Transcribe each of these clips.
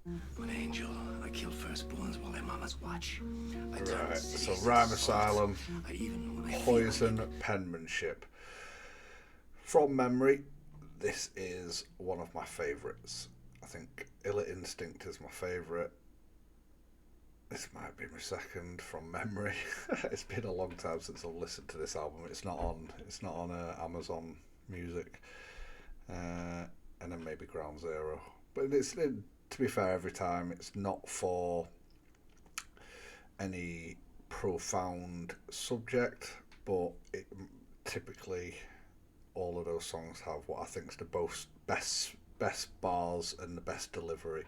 An angel. I killed firstborns while their mamas watch. Right, so Rhyme Asylum, Poison, Penmanship. From memory, this is one of my favourites. I think Illa Instinct is my favourite. This might be my second from memory. It's been a long time since I've listened to this album. It's not on. Amazon Music, and then maybe Ground Zero. But to be fair, every time it's not for any profound subject, but it typically all of those songs have what I think is the best bars and the best delivery,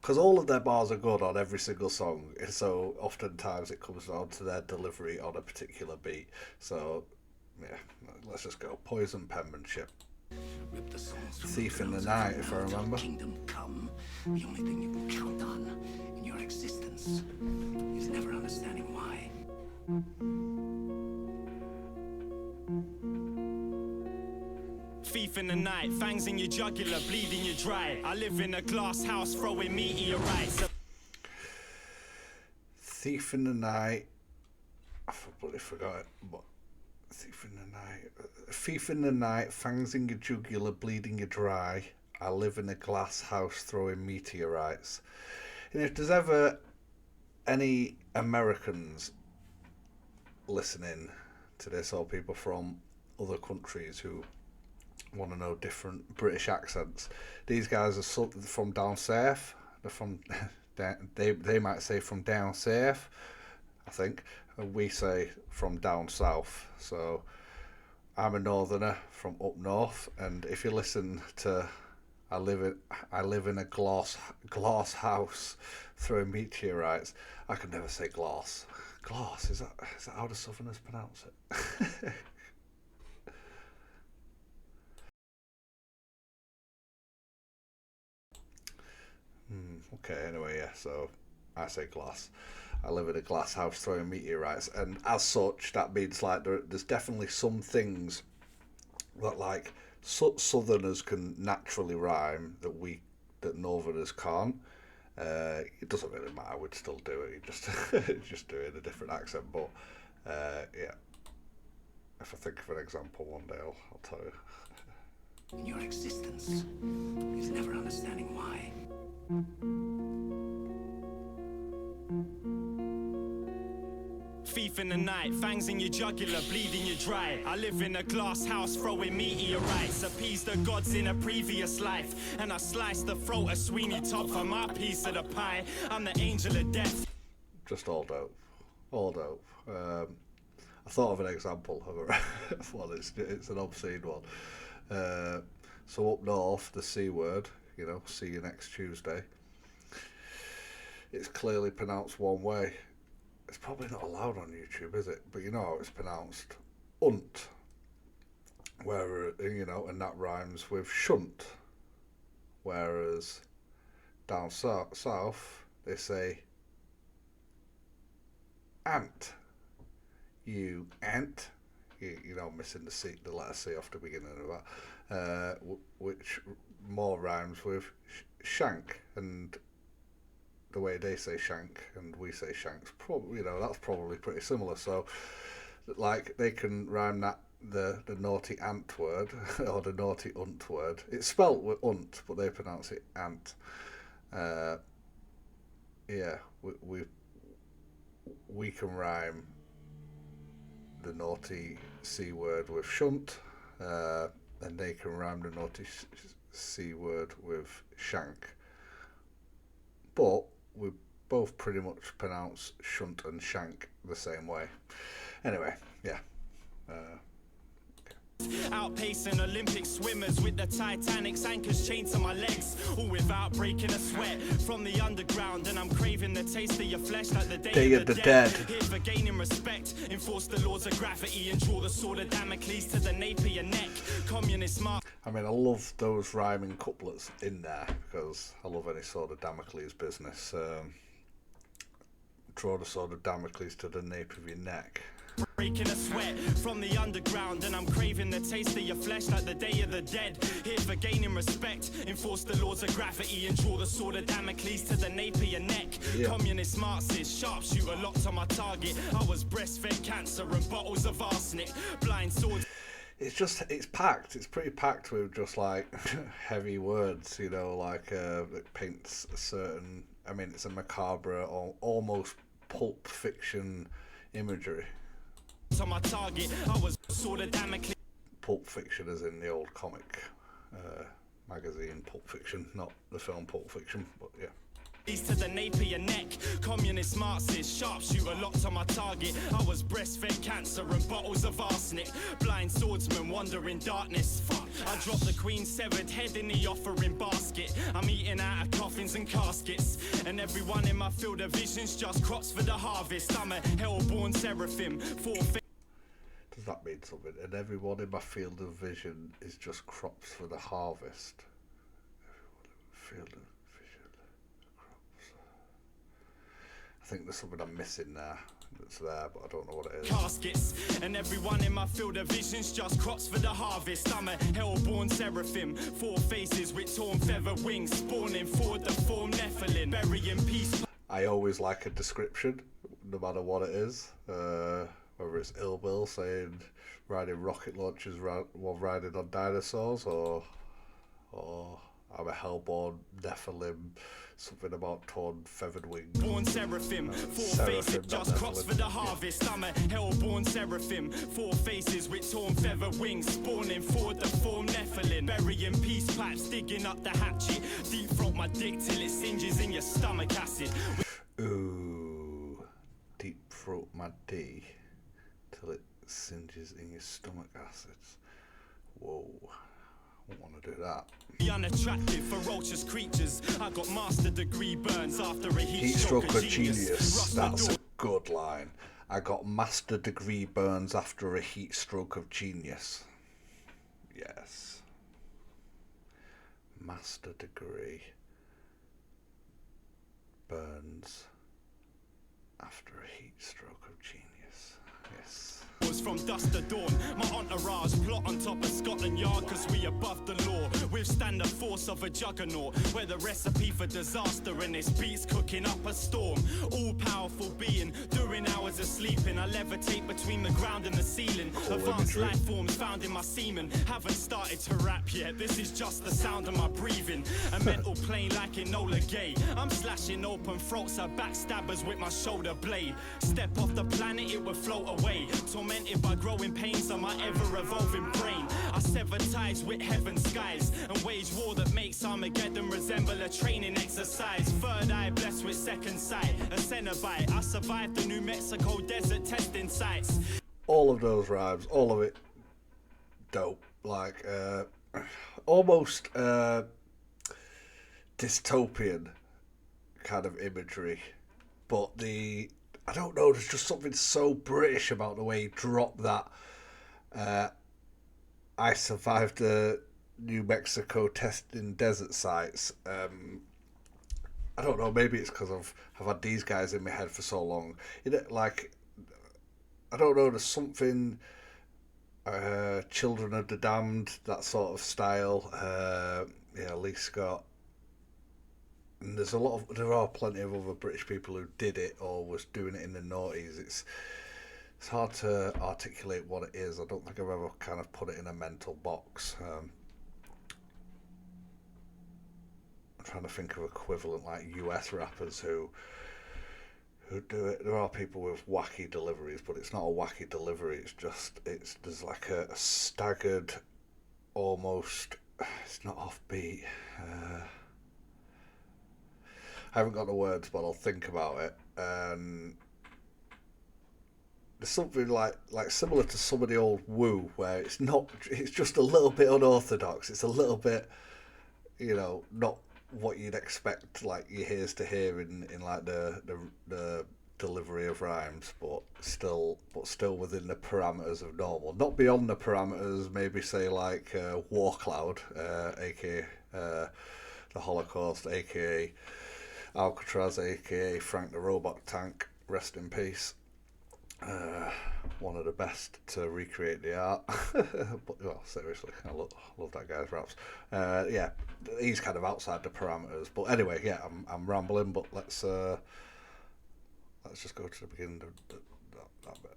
because all of their bars are good on every single song, so oftentimes it comes down to their delivery on a particular beat. So yeah, let's just go Poison, Penmanship. Thief in the Night, if I remember. Kingdom come. The only thing you can count on in your existence is never understanding why. Thief in the night, fangs in your jugular, bleeding you dry. I live in a glass house, throwing meteorites. Thief in the Night. I completely forgot it, but Thief in the Night. Thief in the night, fangs in your jugular, bleeding you dry. I live in a glass house, throwing meteorites. And if there's ever any Americans listening to this, or people from other countries who want to know different British accents, these guys are from down south. They're from they might say from down south, I think, and we say from down south. So I'm a northerner from up north, and if you listen to I live in a glass house throwing meteorites, I could never say glass. Glass, is that how the southerners pronounce it? Okay, anyway, yeah, so I say glass. I live in a glass house throwing meteorites, and as such, that means like there's definitely some things that like southerners can naturally rhyme that northerners can't. It doesn't really matter, we'd still do it. You just do it in a different accent. But yeah, if I think of an example one day, I'll tell you. In your existence is never understanding why. Thief in the night, fangs in your jugular, bleeding you dry. I live in a glass house, throwing meteorites. Appease the gods in a previous life, and I slice the throat of Sweeney Todd for my piece of the pie. I'm the angel of death. Just all dope, all dope. I thought of an example of well, it's an obscene one. So up north, the C word, see you next Tuesday. It's clearly pronounced one way. It's probably not allowed on YouTube, is it? But you know how it's pronounced, unt. Where and that rhymes with shunt. Whereas down south they say ant. You ant. Missing the letter C off the beginning of that, which more rhymes with shank, and the way they say shank and we say shanks, probably that's probably pretty similar. So, like, they can rhyme that the naughty ant word or the naughty unt word. It's spelt with unt, but they pronounce it ant. Yeah, we can rhyme the naughty C word with shunt, and they can rhyme the naughty C word with shank. But we both pretty much pronounce shunt and shank the same way. Anyway, yeah. Outpacing Olympic swimmers with the Titanic's anchors chained to my legs, all without breaking a sweat from the underground. And I'm craving the taste of your flesh like the day of the dead. Here for gaining respect, enforce the laws of gravity and draw the sword of Damocles to the nape of your neck. Communist mark. I mean, I love those rhyming couplets in there because I love any sort of Damocles business. Draw the sword of Damocles to the nape of your neck. breaking a sweat from the underground, and I'm craving the taste of your flesh like the Day of the Dead. Here for gaining respect, enforce the laws of gravity and draw the sword of Damocles to the nape of your neck. Communist Marxist, sharpshooter locked on my target. I was breastfed cancer and bottles of arsenic, blind swords. It's packed. It's pretty packed with just like heavy words, you know, like it paints a certain. I mean, it's a macabre or almost Pulp Fiction imagery. On my target, I was sort of Damocles. Pulp Fiction is in the old comic magazine Pulp Fiction, not the film Pulp Fiction, but yeah. To the nape of your neck, communist Marxist, sharpshooter locked on my target. I was breastfed cancer and bottles of arsenic, blind swordsman wandering darkness. Fuck, I dropped the Queen's severed head in the offering basket. I'm eating out of coffins and caskets, and everyone in my field of vision's just crops for the harvest. I'm a hellborn seraphim, Does that mean something? And everyone in my field of vision is just crops for the harvest. Everyone in my field of I think there's something I'm missing there that's there, but I don't know what it is. Caskets, and everyone in my field of vision's just crops for the harvest. I'm a hellborn seraphim, 4 faces with torn feather wings, spawning forward the form Nephilim, burying peace. I always like a description, no matter what it is. Whether it's Ill Bill saying riding rocket launchers while riding on dinosaurs, or I'm a hellborn Nephilim, something about torn feathered wings. Born seraphim, 4 faces, just crops for the harvest. I'm a hellborn seraphim, 4 faces with torn feather wings, spawning forward the form Nephilim, burying peace pipes, digging up the hatchet, deep throat my dick till it singes in your stomach acid. Ooh, deep throat my D till it singes in your stomach acids. Whoa. I don't want to do that. The unattractive, ferocious creatures. I got master degree burns after a heat stroke of genius. That's a good line. I got master degree burns after a heat stroke of genius. Yes. Master degree burns after a heat stroke of genius. Yes. Was from dusk to dawn, my entourage plot on top of Scotland Yard, cause we above the law, withstand the force of a juggernaut, we're the recipe for disaster and this beat's cooking up a storm, all powerful being, during hours of sleeping, I levitate between the ground and the ceiling, advanced life forms found in my semen, haven't started to rap yet, this is just the sound of my breathing, a mental plane like Enola Gay, I'm slashing open throats of backstabbers with my shoulder blade, step off the planet it would float away, tormented by growing pains on my ever-evolving brain. I sever ties with heaven's skies and wage war that makes Armageddon resemble a training exercise. Third eye blessed with second sight, a Cenobite. I survived the New Mexico desert testing sites. All of those rhymes, all of it, dope. Like, almost dystopian kind of imagery, but I don't know, there's just something so British about the way he dropped that. I survived the New Mexico testing desert sites. I don't know, maybe it's because I've had these guys in my head for so long. Like, I don't know, there's something, Children of the Damned, that sort of style. Lee Scott. And there are plenty of other British people who did it or was doing it in the noughties. It's hard to articulate what it is. I don't think I've ever kind of put it in a mental box. I'm trying to think of equivalent like US rappers who do it. There are people with wacky deliveries, but it's not a wacky delivery. There's like a staggered, almost. It's not offbeat. I haven't got the words, but I'll think about it. There's something like similar to some of the old woo, where it's just a little bit unorthodox. It's a little bit, not what you'd expect, like your ears to hear in like the delivery of rhymes, but still within the parameters of normal. Not beyond the parameters, maybe say like Warcloud, aka the Holocaust, aka Alcatraz, aka Frank the Robot Tank, rest in peace. one of the best to recreate the art. But well, seriously, I love that guy's raps. Yeah, he's kind of outside the parameters. But anyway, yeah, I'm rambling. But let's just go to the beginning of that bit.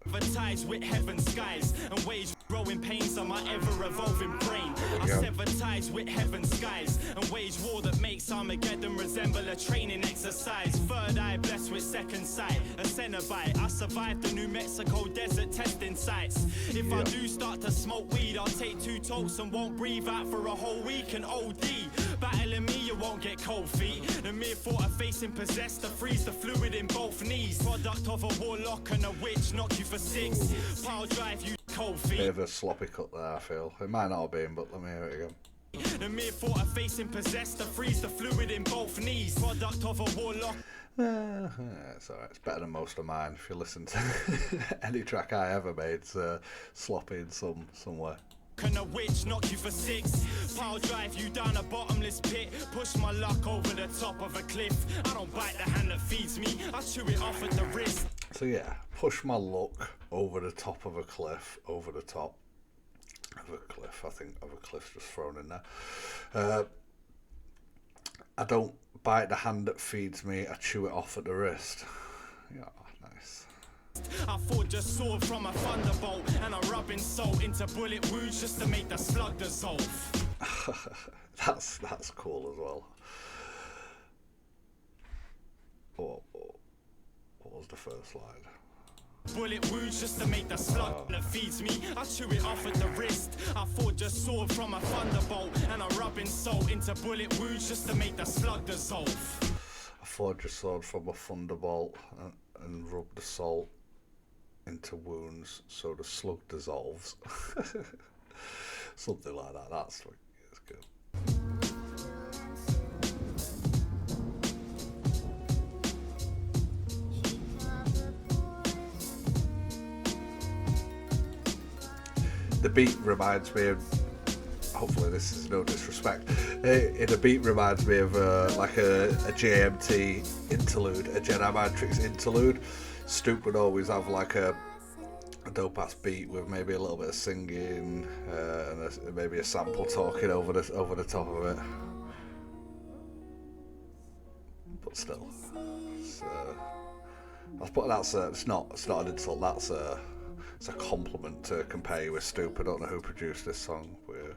Advertise with heaven's skies and wage growing pains on my ever-evolving brain. I sever ties with heaven's skies and wage war that makes Armageddon resemble a training exercise. Third eye blessed with second sight, a Cenobite. I survived the New Mexico desert testing sites. If I do start to smoke weed, I'll take 2 totes and won't breathe out for a whole week and OD. Battling me, you won't get cold feet. The mere thought of facing possessed to freeze the fluid in both knees. Product of a warlock and a witch, knock you for 6. Pile drive you cold feet. Bit of a sloppy cut there, I feel. It might not have been, but let me hear it again. The mere thought of facing possessed to freeze the fluid in both knees. Product of a warlock. It's alright, it's better than most of mine. If you listen to any track I ever made, it's sloppy in somewhere. And a witch knock you for 6. Pile drive you down a bottomless pit. Push my luck over the top of a cliff. I don't bite the hand that feeds me, I chew it off at the wrist. So yeah, push my luck over the top of a cliff. Over the top of a cliff. I think of a cliff just thrown in there. I don't bite the hand that feeds me, I chew it off at the wrist. Yeah, nice. I forge a sword from a thunderbolt and I'm rubbing salt into bullet wounds just to make the slug dissolve. That's cool as well. What was the first line? Bullet wounds just to make the slug that feeds me. I chew it off at the wrist. I forge a sword from a thunderbolt and I'm rubbing salt into bullet wounds just to make the slug dissolve. I forge a sword from a thunderbolt and rub the salt into wounds so the slug dissolves. Something like that. That's good. The beat reminds me of, hopefully this is no disrespect, the beat reminds me of like a JMT interlude, a Jedi Mind Tricks interlude. Stoop would always have like a dope ass beat with maybe a little bit of singing and maybe a sample talking over the top of it. But still, it's not an insult. It's a compliment to compare you with Stoop. I don't know who produced this song, but yeah.